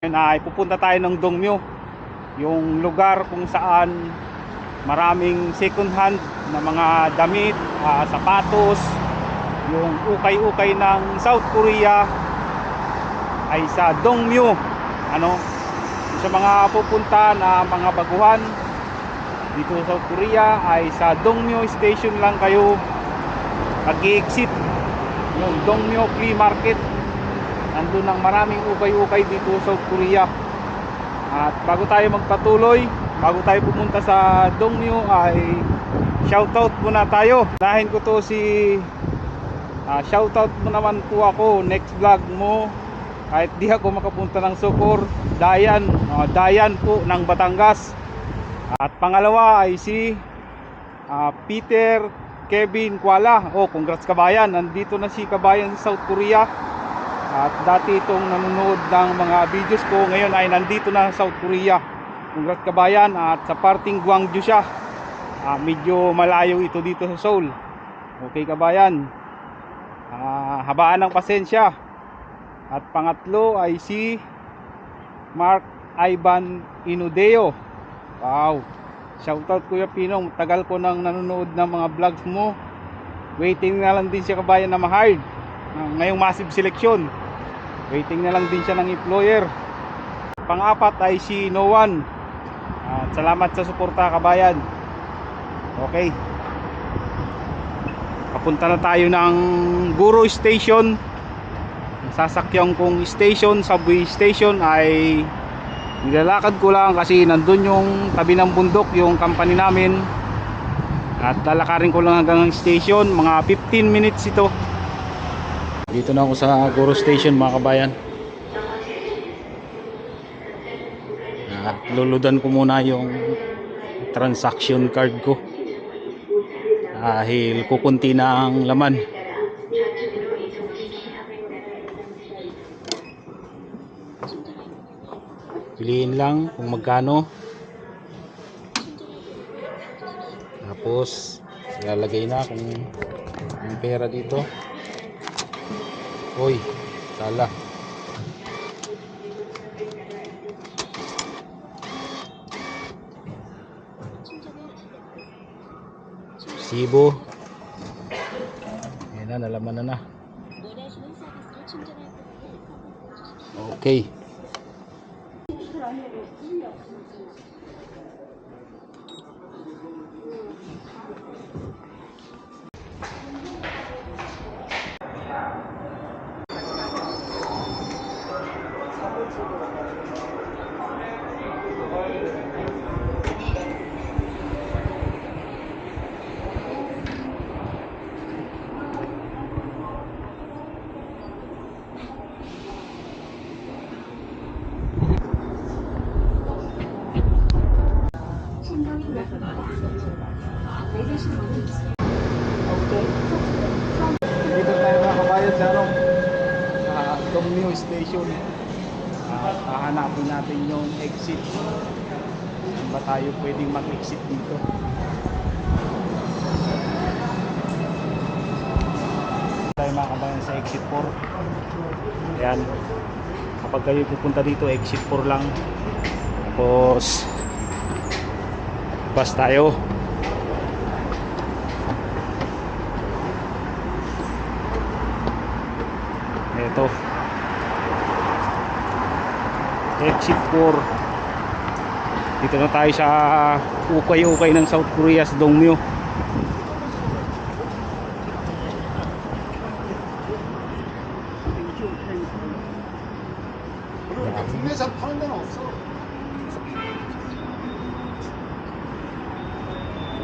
Ngayon ay pupunta tayo ng Dongmyo, yung lugar kung saan maraming second hand na mga damit, sapatos, yung ukay-ukay ng South Korea ay sa Dongmyo. Sa mga pupunta na mga baguhan dito sa South Korea ay sa Dongmyo Station lang kayo mag-exit, yung Dongmyo Flea Market. Nandun ang maraming ukay-ukay dito sa South Korea. At bago tayo magpatuloy, bago tayo pumunta sa Dongmyo ay shoutout muna tayo. Unahin ko to shoutout mo naman po ako, next vlog mo. Kahit di ako makapunta ng Socor, Dayan po ng Batangas. At pangalawa ay si Peter Kevin Kuala. Congrats kabayan, nandito na si kabayan sa South Korea. At dati itong nanonood ng mga videos ko, ngayon ay nandito na sa South Korea. Congrats kabayan. At sa parting Gwangju siya. Medyo malayo ito dito sa Seoul. Okay kabayan, habaan ng pasensya. At pangatlo ay si Mark Ivan Inudeo. Wow, shoutout Kuya Pinong, tagal ko nang nanonood ng mga vlogs mo. Waiting na lang din siya kabayan na ma-hired ngayong massive selection. Waiting na lang din siya ng employer. Pang-apat ay si Noan. Salamat sa suporta kabayan. Okay, papunta na tayo ng Guro Station. Ang sasakyan kong station, subway station, ay nilalakad ko lang kasi nandun yung tabi ng bundok yung company namin. At lalakarin ko lang hanggang station, mga 15 minutes ito. Dito na ako sa Guro Station mga kabayan. Luludan ko muna yung transaction card ko dahil kukunti na ang laman. Piliin lang kung magkano, tapos ilalagay na kung yung pera dito. Hoy, sala. Sibo. Ayan na, nalaman na. Okay. Dito tayo mga kabayan sa Dongmyo Station. Hahanapin natin yung exit. Saan ba tayo pwedeng mag-exit dito? Tayo mga kabayan sa exit 4. Ayan, kapag kayo pupunta dito, exit 4 lang. Tapos bus tayo. Ito, exit 4. Dito na tayo sa ukay-ukay ng South Korea sa Dongmyo.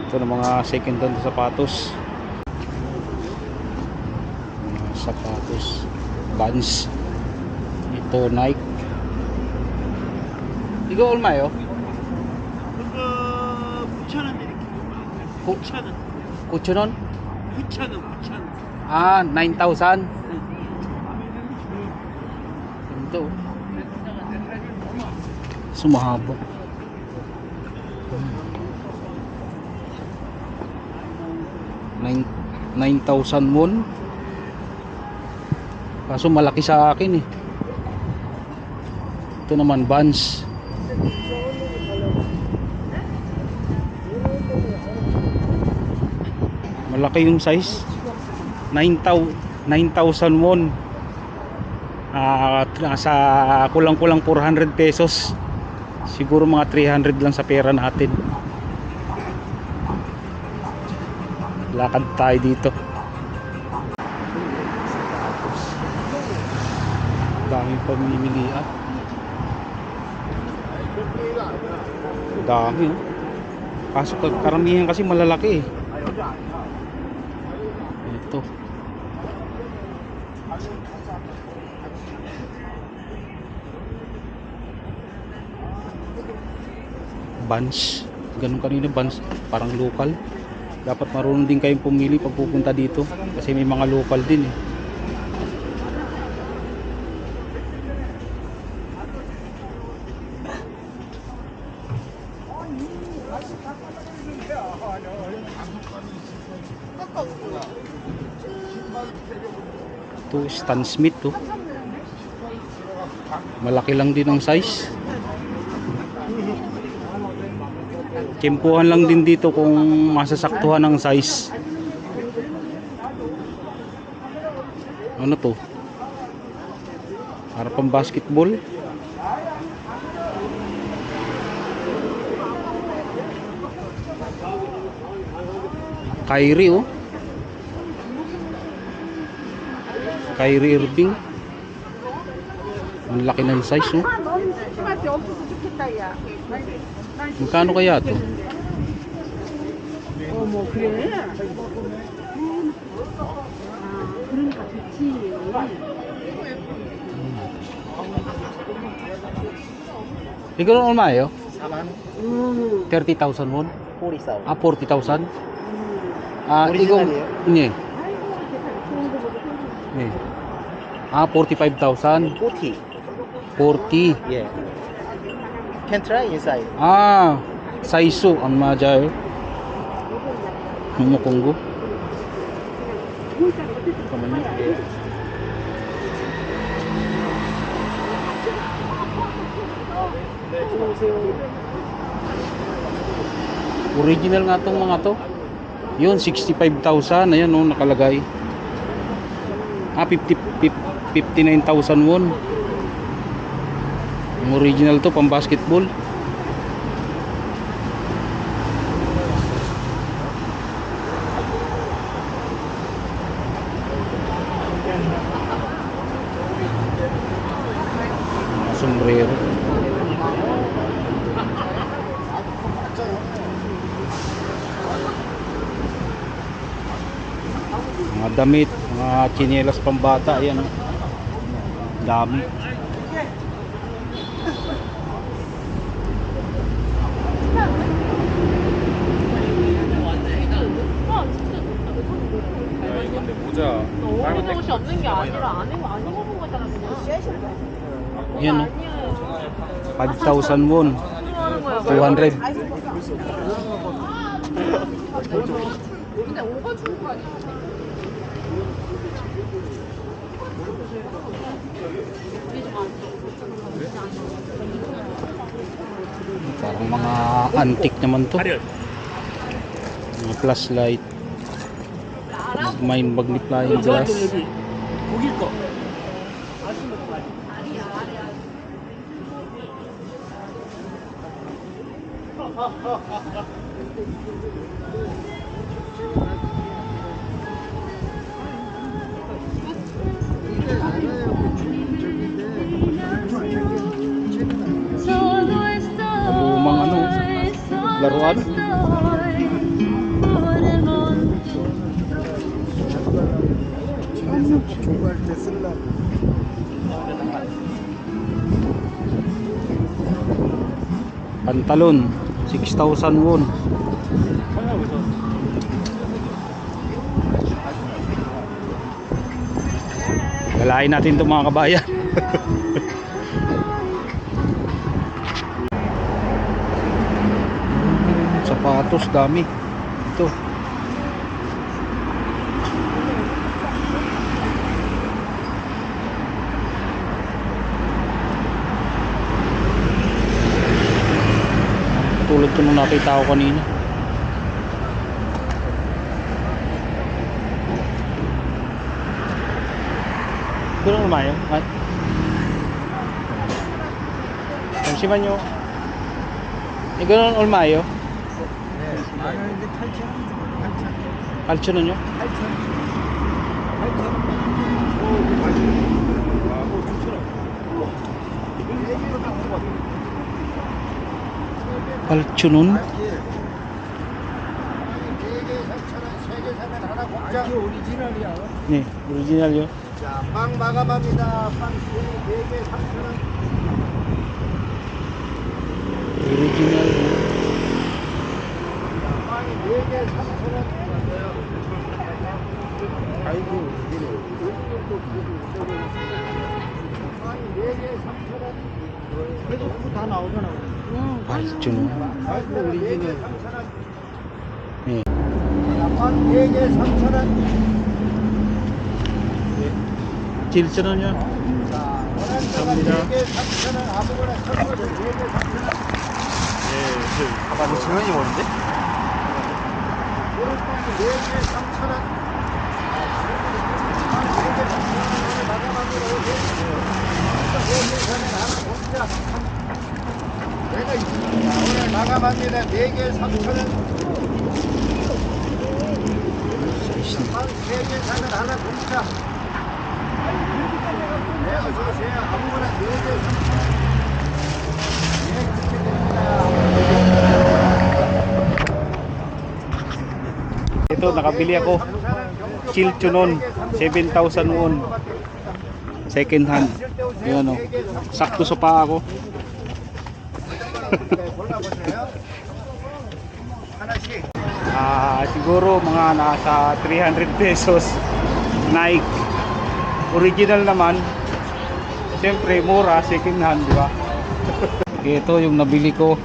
Ito na mga second hand sapatos. Sapatos, Vans. Ito Nike. 이거 얼마예요? 9,000원 드릴게요. 9,000원. 9,000원? 9,000원, 9,000원. 9,000. Ito. Sumahaba. 9,000 won. Kaso malaki sa akin eh. Ito naman Vans. Malaki yung size. 9,000 won. Nasa kulang-kulang 400 pesos. Siguro mga 300 lang sa pera natin. Lakad tayo dito. Daming pamimilian. Dami, oh. Kaso karamihan kasi malalaki, eh. Ito. Vans. Ganun kanina, Vans. Parang local. Dapat marunong din kayong pumili pag pupunta dito. Kasi may mga local din, eh. Ito, Stan Smith, to. Malaki lang din ang size. Tiyempuhan lang din dito kung masasaktuhan ng size. Ano to? Para pang basketball. Kyrie, oh. Kyrie Irving. Ang laki ng size, oh. Magkano kaya to? Ikaw 얼마예요? 30,000 won? 40,000. 아, 40,000? 아, 오리지널이에요? 네. 네. 아, 45,000. 40. 40. Yeah. Can try inside. 아, 사이즈 안 맞아요. 너무 공구. 잠깐만요. Yeah. Original nga tong mga to. Yun, 65,000. Ayan, no, nakalagay. Ah, 59,000 won. Yung original to, pang basketball. Sombrero. Mga damit, mga tsinelas pambata, ayan, oh. Dami. 근데 모자 오는 옷이 없는 게 아니라 안 입어본 거잖아 그냥. Ayan, oh. 아니야. 5,000 won. 하는 거야. 200. 근데 오가 좋은 거 아니야? Parang mga antique naman to. Mga flashlight. Magnifying glass. 고길 거. Lumang ano, laruan. Pantalon, 6,000 won. Galain natin itong mga kabayan. Sapatos, dami. Ito. Tulad ko nung nakita ko kanina. Pero lumayo. Ay. 잠시만요. 이거는 얼마예요? 네. 만원인데 8,000원. 8,000원요? 8,000원? 이게 오리지널이야. 네, 오리지널요. 자, 빵 마감합니다. 빵 4개 3,000원. 오리지널. 빵이 4개 3,000원. 아이고, 빵이 4개 3,000원. 그래도 그거 다 나오잖아. 8,000원. 아이고, 오리지널. 네. 빵 4개 3,000원. 7,000원요? 자, 원하는 4개 3,000원. 아무거나 선물을 4개 3,000원. 아까 너 지원이 뭐는데? 오른빵이 4개 3,000원. 내가 있습니다. 오늘 마감합니다. 4개 3,000원. 빵 3개 사면 하나 봅니다. 네, 어서오세요. 아무거나 4개 3,000원. 네, 그렇게 됩니다. Ito, nakabili ako. Chilchonon, 7,000 won. Second hand. Yun, oh. Sakto sa paa ako. 골라보세요. 하나씩. Siguro mga nasa 300 pesos. Nike. Original naman. Siyempre, mura, second hand, di ba? Ito yung nabili ko.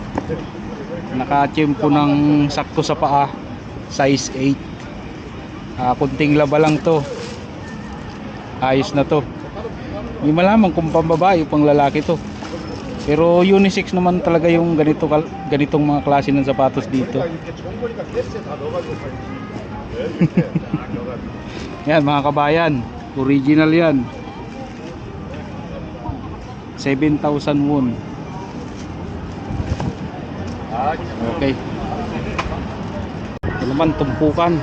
Naka-tiyempo ng sakto sa paa. Size 8. Kunting laba lang to. Ayos na to. Hindi malaman kung pambabae o pang lalaki to. Pero unisex naman talaga yung ganitong mga klase ng sapatos dito. Yan mga kabayan, original yan. 7,000 won. Okay. Ito naman tumpukan.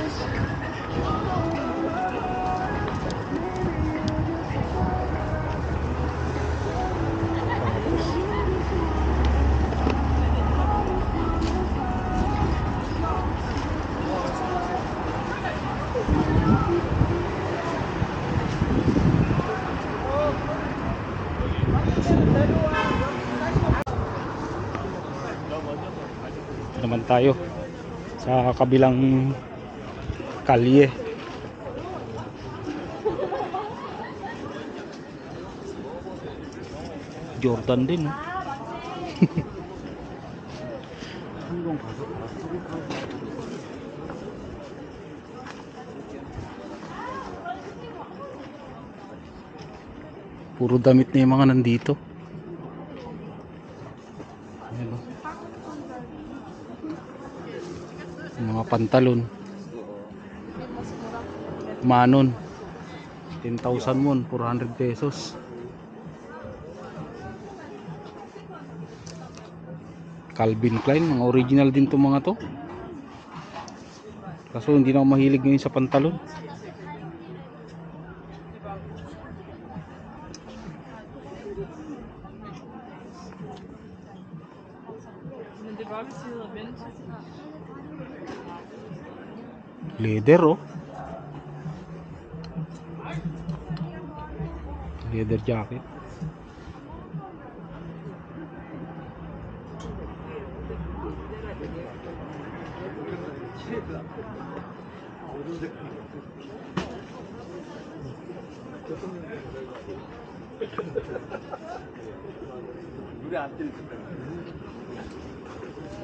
Naman tayo sa kabilang kalye. Jordan din, no? Puro damit na yung mga nandito. Ayan, oh. Mga pantalon. Manon. 10,000 won, 400 pesos. Calvin Klein, mga original din itong mga to. Kaso hindi na ako mahilig ngayon sa pantalon. Leather, oh. Leather jacket.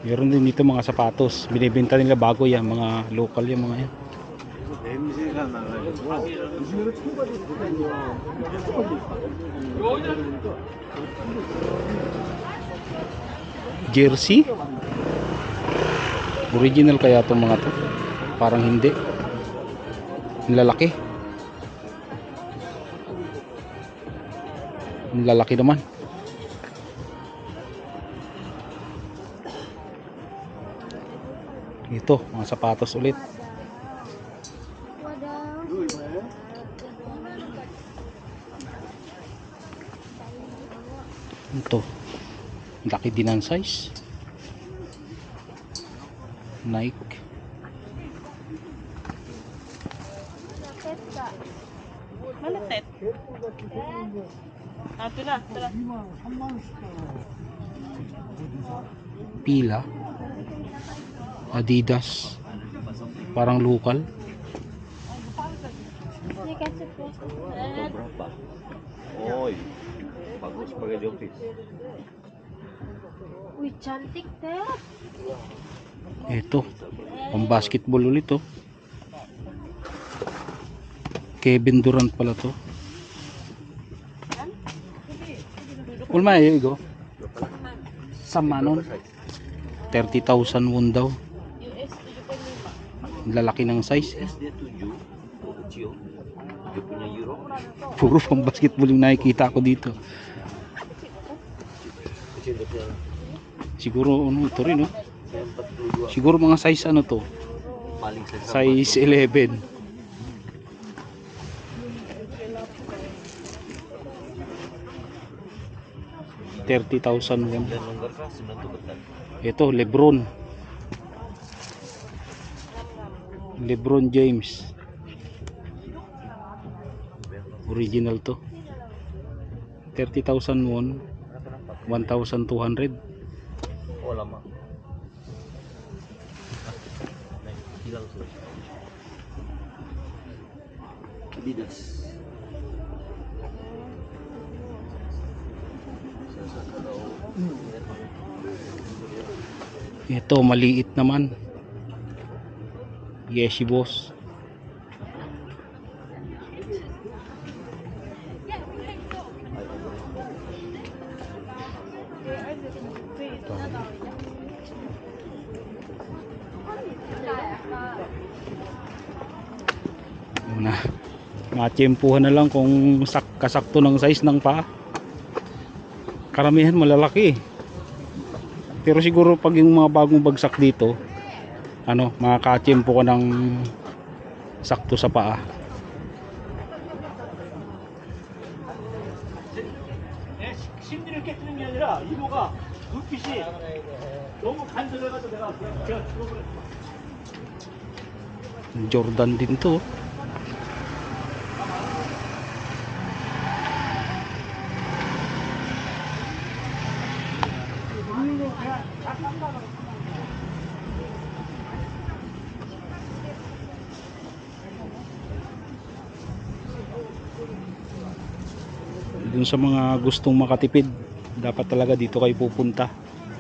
Meron din dito mga sapatos. Binibenta nila bago yan. Mga local yung mga yan. 냄새가 나가지고 Jersey? Original kaya itong mga to? Parang hindi. Ang lalaki. Ang lalaki naman. Ito, mga sapatos ulit. Ito, laki din ang size. Nike. Malapit. Ah, tira. Pila. Adidas. Parang local. Berapa? Oh, bagus pakai jokis. Uy, cantik teh. Ito, pang basketball ulit to. Kevin Durant pala to. Ulma igo. Sama nun. 30,000 won daw. US 75. Lalaki ng size. Dia 7, kecil. Dia punya euro. Puro pang basketball yung nakikita ko dito. Kecil dia punya. Siguro ano ito rin, no? Saya 42. Siguro mga size ano to? Paling saya Size 11. $30,000 won. dan longgar keras 9 betul. Ito, Lebron. Lebron James. Original to. 30,000 won. 1,200. Oh lama. Naik hilang sudah. Adidas. Ito, maliit naman. Yeshi boss. Na matiyempuhan na lang kung kasakto ng size ng paa. Karamihan malalaki. Pero siguro pag yung mga bagong bagsak dito, ano, makakatiyempo ka ng sakto sa paa. 심리를 깨뜨리는 게 아니라 이모가 눈빛이 너무 간절해가지고 내가 들어버렸어. Jordan din to. Dun sa mga gustong makatipid, dapat talaga dito kayo pupunta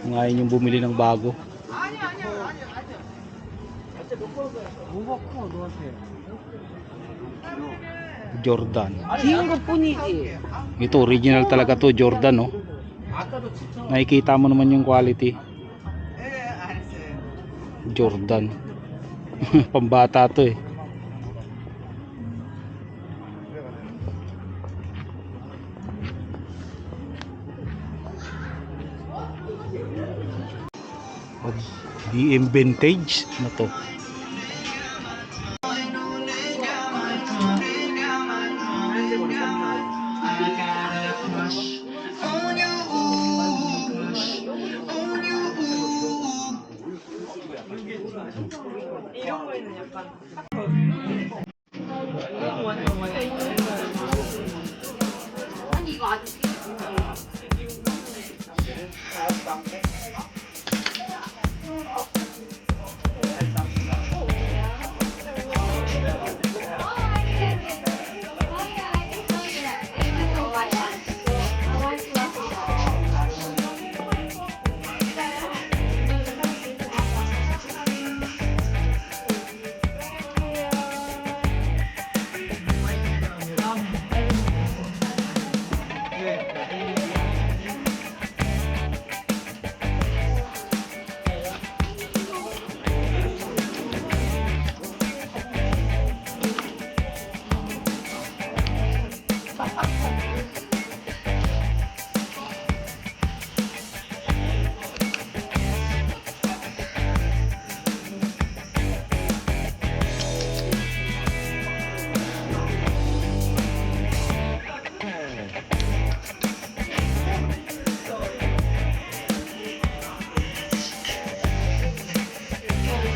kung ayaw yung bumili ng bago. Jordan. 귀여운 것 뿐이지. Ito original talaga to, Jordan, no. Nakikita mo naman yung quality. Jordan. Pambata to eh. DM vintage na to.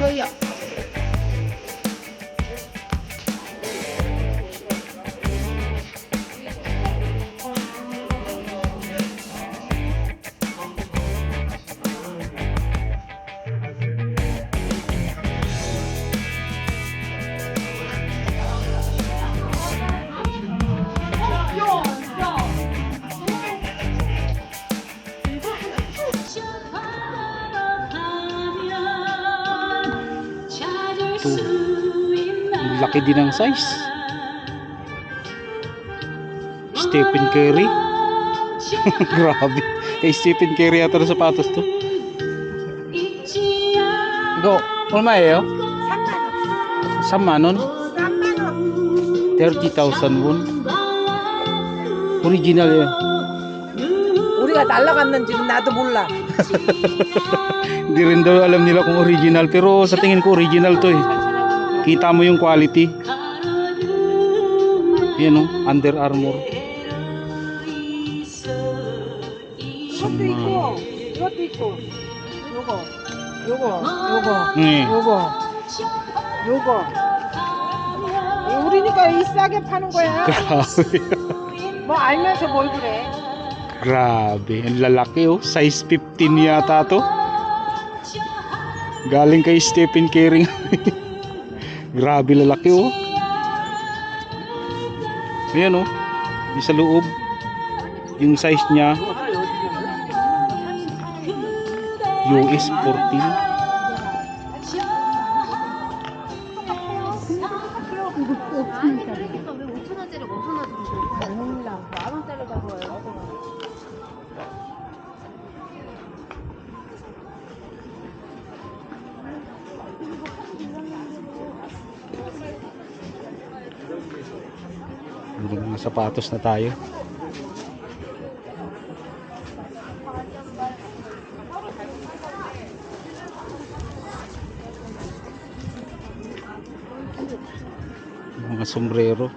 이거요. Ito, ang laki din ng size. Stephen Curry. Grabe. Kay Stephen Curry yata ng sapatos to. Go, 얼마예요? 3만 원. 30,000 won. 오리지널이에요. 우리가 날라갔는지는 나도 몰라. Hindi rin daw alam nila kung original, pero sa tingin ko original to eh. Kita mo yung quality. Yan o, Under Armour. 이것도 있고, 이것도 있고, 요거, 네. 요거. 우리니까 이 싸게 파는 거야. Grabe. 뭐 알면서 뭘 그래? Grabe, ang lalaki oh. Size 15 yata to. Galing kay Stephen Curry. Grabe lalaki oh. Ayan oh. Yung sa loob. Yung size niya US 14. 그러니까 왜 5,000원짜리 5,000원 몰라. 10,000원짜리 가져와요. Mga sapatos na tayo. Mga sombrero.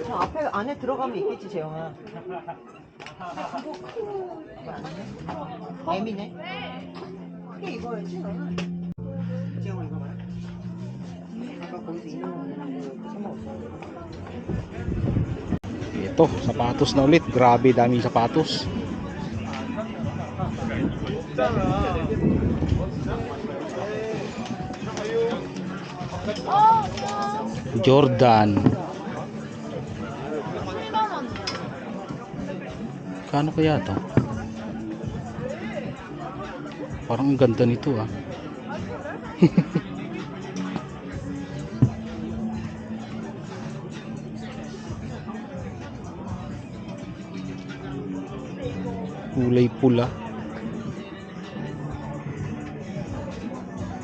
저 앞에 안에 들어가면 있겠지, 재영아. M이네. 크게 입어야지, 너는. 재영아, 이거 봐요. 아까 거기서 있는 거 상관없어. Ito, sapatos na ulit. Grabe, daming sapatos. Jordan. Kano kaya to? Parang ang ganda nito ah. Kulay pula.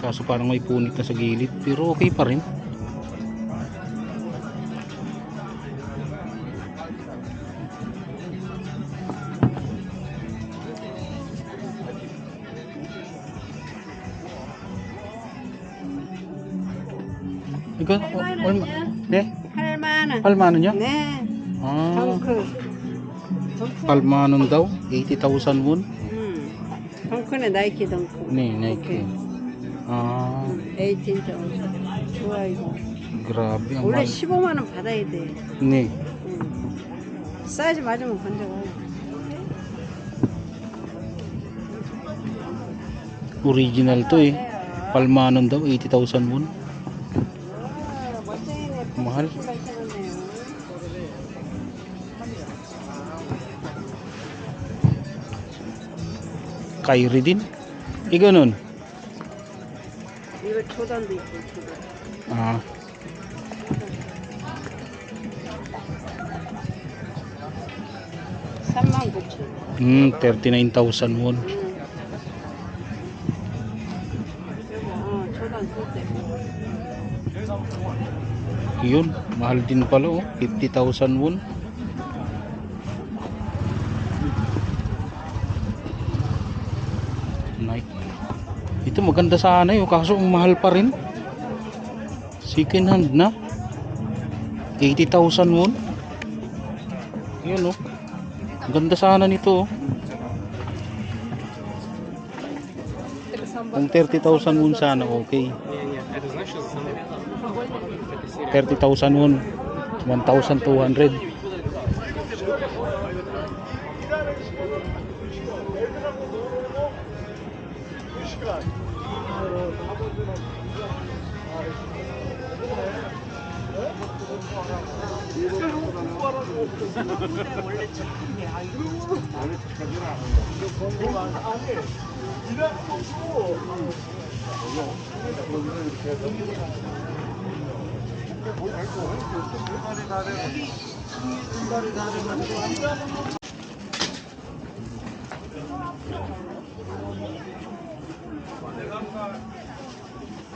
Kaso parang may punit na sa gilid, pero okay pa rin. 이거 얼마? 네? 8만 원. 8만 원요? 네. 아, 덩크. 8만 원 daw, 80,000 won. 덩크네, 나이키 덩크. 네, Nike. 아, 18 좋아, 이거. grabe ang 원래 mahal. 15만 원 받아야 돼. 네. 사이즈 맞으면 건져가. Original to eh. 8만 원 daw, 80,000 won. Mahal. Kyrie din. Ganun. 이거 초단도 있고, 초단. Ah, 39,000원. 39,000 won. 초단 쓸 때. Yun, mahal din pala oh. 50,000 won. Nike. Ito maganda sana yun, kaso ang mahal pa rin. Second hand na. 80,000 won. Yun oh. Ang ganda sana nito oh. Kung 30,000 won sana, okay. 30,000 won, 1,200.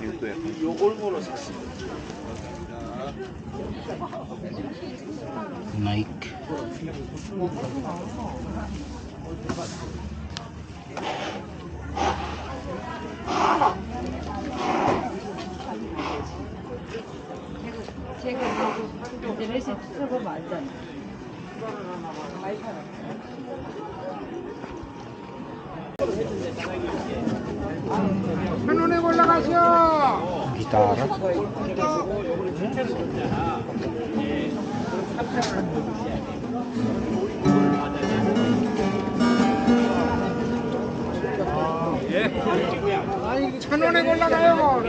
이것도 약간 Nike. 제가 이제 레시피 써보면 알잖아. 한눈에 올라가셔. Gitara. 아니 천원에 올라가요.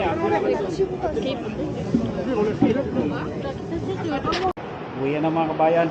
Uwi na mga kabayan.